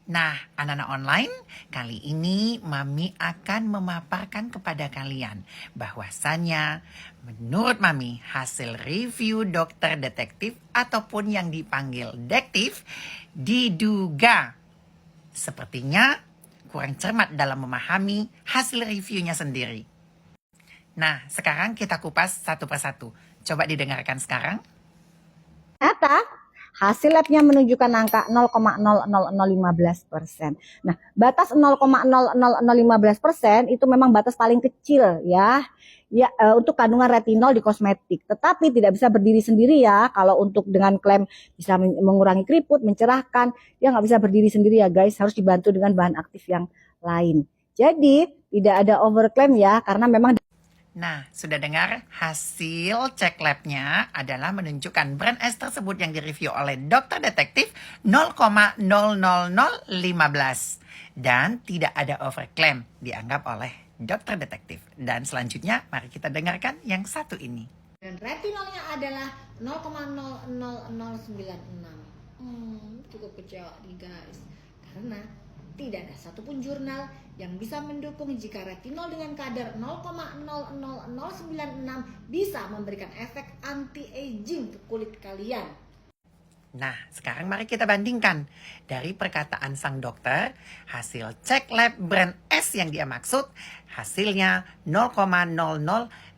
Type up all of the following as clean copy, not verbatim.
Nah, anak-anak online, kali ini Mami akan memaparkan kepada kalian bahwasannya menurut Mami hasil review dokter detektif ataupun yang dipanggil dektif diduga sepertinya kurang cermat dalam memahami hasil reviewnya sendiri. Nah, sekarang kita kupas satu persatu. Coba didengarkan sekarang. Ternyata hasil labnya menunjukkan angka 0,00015%. Nah, batas 0,00015% itu memang batas paling kecil ya. Ya, untuk kandungan retinol di kosmetik. Tetapi tidak bisa berdiri sendiri ya. Kalau untuk dengan klaim bisa mengurangi keriput, mencerahkan, ya nggak bisa berdiri sendiri ya guys. Harus dibantu dengan bahan aktif yang lain. Jadi tidak ada overclaim ya, karena memang. Nah, sudah dengar hasil cek labnya adalah menunjukkan brand S tersebut yang direview oleh dokter detektif 0,00015 dan tidak ada overclaim dianggap oleh dokter detektif. Dan selanjutnya mari kita dengarkan yang satu ini. Dan retinolnya adalah 0,00096. Cukup kecewa nih guys. Karena tidak ada satupun jurnal yang bisa mendukung jika retinol dengan kadar 0,00096 bisa memberikan efek anti-aging ke kulit kalian. Nah, sekarang mari kita bandingkan. Dari perkataan sang dokter, hasil cek lab brand S yang dia maksud, hasilnya 0,0015,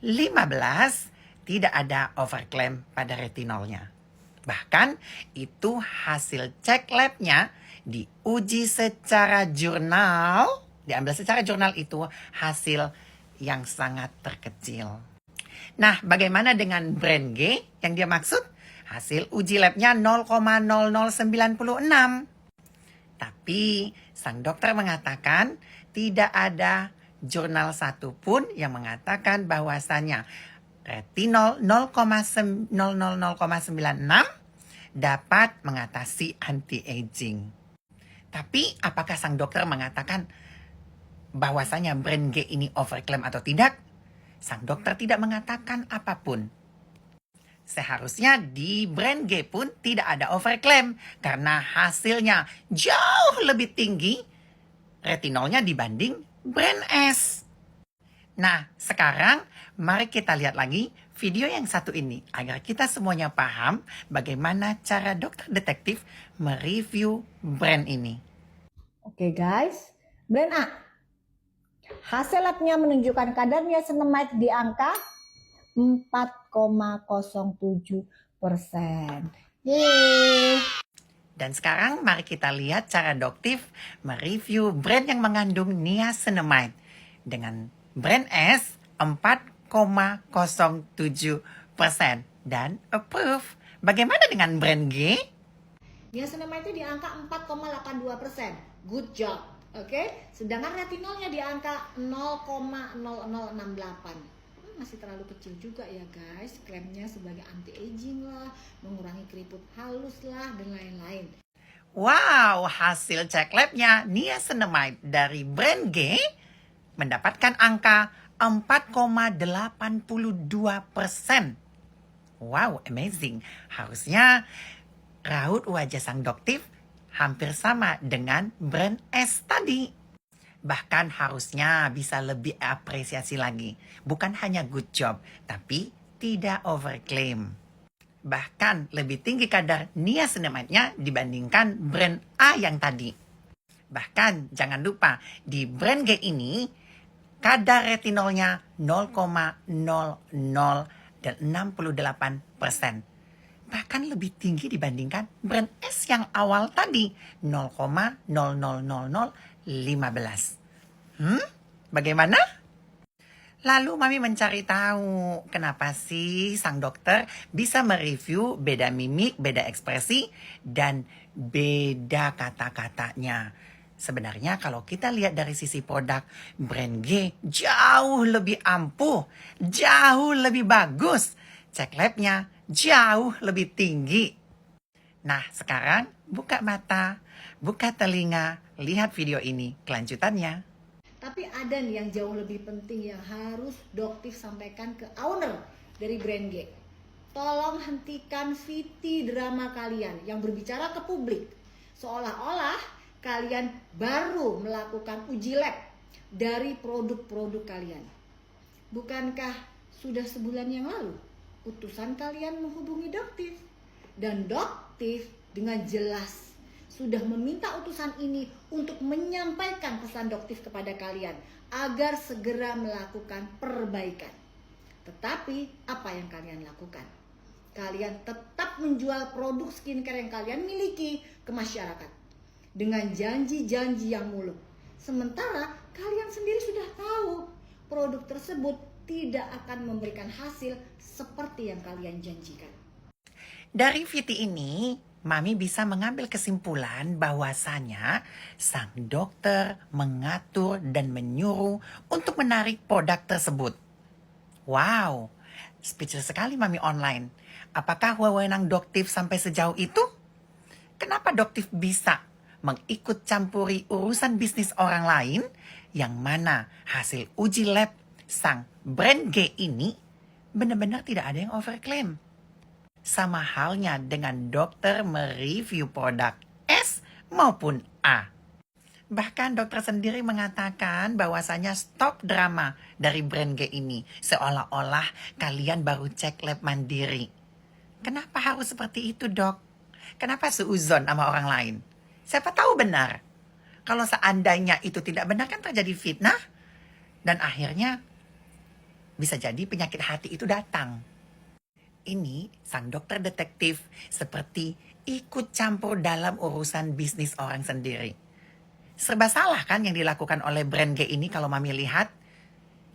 tidak ada overclaim pada retinolnya. Bahkan itu hasil cek labnya diuji secara jurnal, diambil secara jurnal itu hasil yang sangat terkecil. Nah, bagaimana dengan brand G yang dia maksud? Hasil uji labnya 0,0096. Tapi sang dokter mengatakan tidak ada jurnal satupun yang mengatakan bahwasanya retinol 0,000,096 dapat mengatasi anti-aging. Tapi apakah sang dokter mengatakan bahwasanya brand G ini overclaim atau tidak? Sang dokter tidak mengatakan apapun. Seharusnya di brand G pun tidak ada overclaim karena hasilnya jauh lebih tinggi retinolnya dibanding brand S. Nah, sekarang mari kita lihat lagi video yang satu ini agar kita semuanya paham bagaimana cara dokter detektif mereview brand ini. Oke guys, brand A. Hasil labnya menunjukkan kadar niacinamide di angka 4,07%. Yeay. Dan sekarang mari kita lihat cara doktif mereview brand yang mengandung niacinamide dengan brand S 4,07% dan approve. Bagaimana dengan brand G? Niacinamide itu di angka 4,82%. Good job. Oke? Sedangkan retinolnya di angka 0,0068. Masih terlalu kecil juga ya guys. Klaimnya sebagai anti-aging lah, mengurangi keriput halus lah, dan lain-lain. Wow, hasil cek labnya niacinamide dari brand G mendapatkan angka 4,82%. Wow, amazing. Harusnya raut wajah sang doktif hampir sama dengan brand S tadi. Bahkan harusnya bisa lebih apresiasi lagi. Bukan hanya good job, tapi tidak overclaim. Bahkan lebih tinggi kadar niacinamide-nya dibandingkan brand A yang tadi. Bahkan jangan lupa di brand G ini kadar retinolnya 0,0068%. Bahkan lebih tinggi dibandingkan brand S yang awal tadi 0,000015. Bagaimana? Lalu Mami mencari tahu kenapa sih sang dokter bisa mereview beda mimik, beda ekspresi, dan beda kata-katanya. Sebenarnya kalau kita lihat dari sisi produk, brand G jauh lebih ampuh, jauh lebih bagus. Cek labnya jauh lebih tinggi. Nah, sekarang buka mata, buka telinga, lihat video ini kelanjutannya. Tapi ada nih yang jauh lebih penting yang harus doktif sampaikan ke owner dari brand G. Tolong hentikan VT drama kalian yang berbicara ke publik. Seolah-olah kalian baru melakukan uji lab dari produk-produk kalian. Bukankah sudah sebulan yang lalu utusan kalian menghubungi Doktif? Dan Doktif dengan jelas sudah meminta utusan ini untuk menyampaikan pesan Doktif kepada kalian agar segera melakukan perbaikan. Tetapi apa yang kalian lakukan? Kalian tetap menjual produk skincare yang kalian miliki ke masyarakat dengan janji-janji yang muluk. Sementara kalian sendiri sudah tahu produk tersebut tidak akan memberikan hasil seperti yang kalian janjikan. Dari video ini, Mami bisa mengambil kesimpulan bahwasanya sang dokter mengatur dan menyuruh untuk menarik produk tersebut. Wow, speechless sekali Mami online. Apakah wewenang Doktif sampai sejauh itu? Kenapa Doktif bisa mengikut campuri urusan bisnis orang lain yang mana hasil uji lab sang brand G ini benar-benar tidak ada yang overclaim? Sama halnya dengan dokter mereview produk S maupun A. Bahkan dokter sendiri mengatakan bahwasanya stop drama dari brand G ini. Seolah-olah kalian baru cek lab mandiri. Kenapa harus seperti itu, Dok? Kenapa seuzon sama orang lain? Siapa tahu benar. Kalau seandainya itu tidak benar kan terjadi fitnah. Dan akhirnya bisa jadi penyakit hati itu datang. Ini sang dokter detektif seperti ikut campur dalam urusan bisnis orang sendiri. Serba salah kan yang dilakukan oleh brand G ini kalau Mami lihat.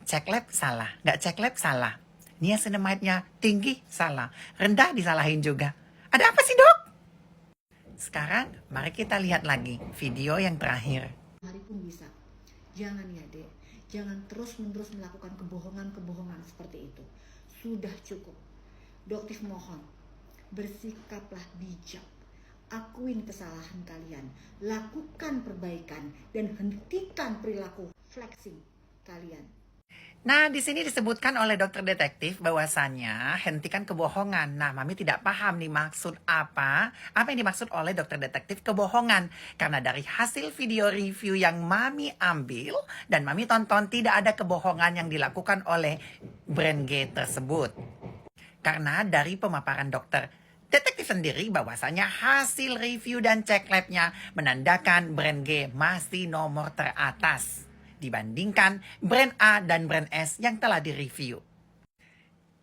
Cek lab salah, nggak cek lab salah. Niacinamide-nya tinggi salah, rendah disalahin juga. Ada apa sih, Dok? Sekarang mari kita lihat lagi video yang terakhir. Hari pun bisa. Jangan ya, Dek. Jangan terus-menerus melakukan kebohongan-kebohongan seperti itu. Sudah cukup. Doktif mohon, bersikaplah bijak. Akuin kesalahan kalian, lakukan perbaikan, dan hentikan perilaku flexing kalian. Nah, di sini disebutkan oleh dokter detektif bahwasannya hentikan kebohongan. Nah, Mami tidak paham nih maksud apa yang dimaksud oleh dokter detektif kebohongan. Karena dari hasil video review yang Mami ambil dan Mami tonton tidak ada kebohongan yang dilakukan oleh brand G tersebut. Karena dari pemaparan dokter detektif sendiri bahwasanya hasil review dan cek labnya menandakan brand G masih nomor teratas dibandingkan brand A dan brand S yang telah direview.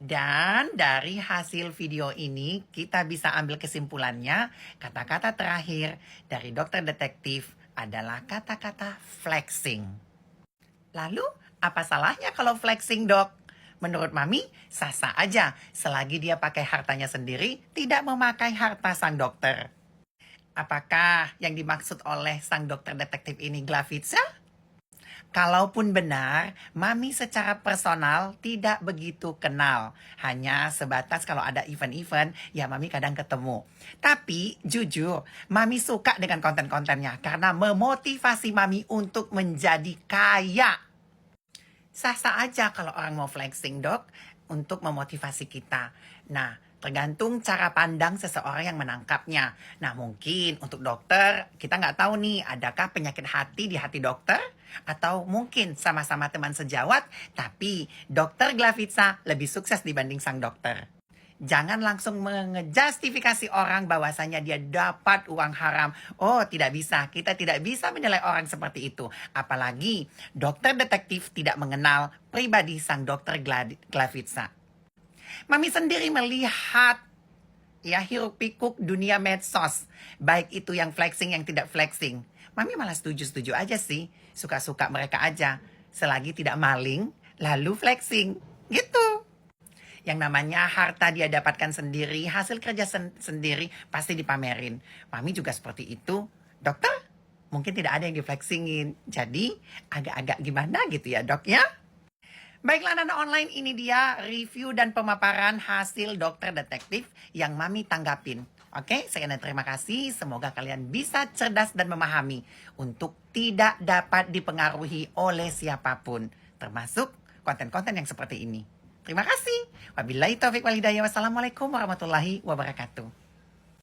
Dan dari hasil video ini kita bisa ambil kesimpulannya, kata-kata terakhir dari dokter detektif adalah kata-kata flexing. Lalu apa salahnya kalau flexing, Dok? Menurut Mami, sah-sah aja selagi dia pakai hartanya sendiri, tidak memakai harta sang dokter. Apakah yang dimaksud oleh sang dokter detektif ini Glavica? Kalaupun benar, Mami secara personal tidak begitu kenal. Hanya sebatas kalau ada event-event, ya Mami kadang ketemu. Tapi jujur, Mami suka dengan konten-kontennya karena memotivasi Mami untuk menjadi kaya. Sah-sah aja kalau orang mau flexing, Dok, untuk memotivasi kita. Nah, tergantung cara pandang seseorang yang menangkapnya. Nah, mungkin untuk dokter, kita nggak tahu nih, adakah penyakit hati di hati dokter? Atau mungkin sama-sama teman sejawat, tapi dokter Glavica lebih sukses dibanding sang dokter. Jangan langsung mengejustifikasi orang bahwasanya dia dapat uang haram. Oh, tidak bisa. Kita tidak bisa menilai orang seperti itu. Apalagi dokter detektif tidak mengenal pribadi sang dokter Glavica. Mami sendiri melihat ya hiruk pikuk dunia medsos. Baik itu yang flexing yang tidak flexing. Mami malah setuju-setuju aja sih. Suka-suka mereka aja. Selagi tidak maling, lalu flexing. Gitu. Yang namanya harta dia dapatkan sendiri, hasil kerja sendiri pasti dipamerin. Mami juga seperti itu. Dokter, mungkin tidak ada yang diflexingin. Jadi agak-agak gimana gitu ya, Dok ya? Baiklah Nana Online, ini dia review dan pemaparan hasil dokter detektif yang Mami tanggapin. Oke, sekian dan terima kasih. Semoga kalian bisa cerdas dan memahami untuk tidak dapat dipengaruhi oleh siapapun. Termasuk konten-konten yang seperti ini. Terima kasih. Wabillahi taufiq walhidayah. Wassalamualaikum warahmatullahi wabarakatuh.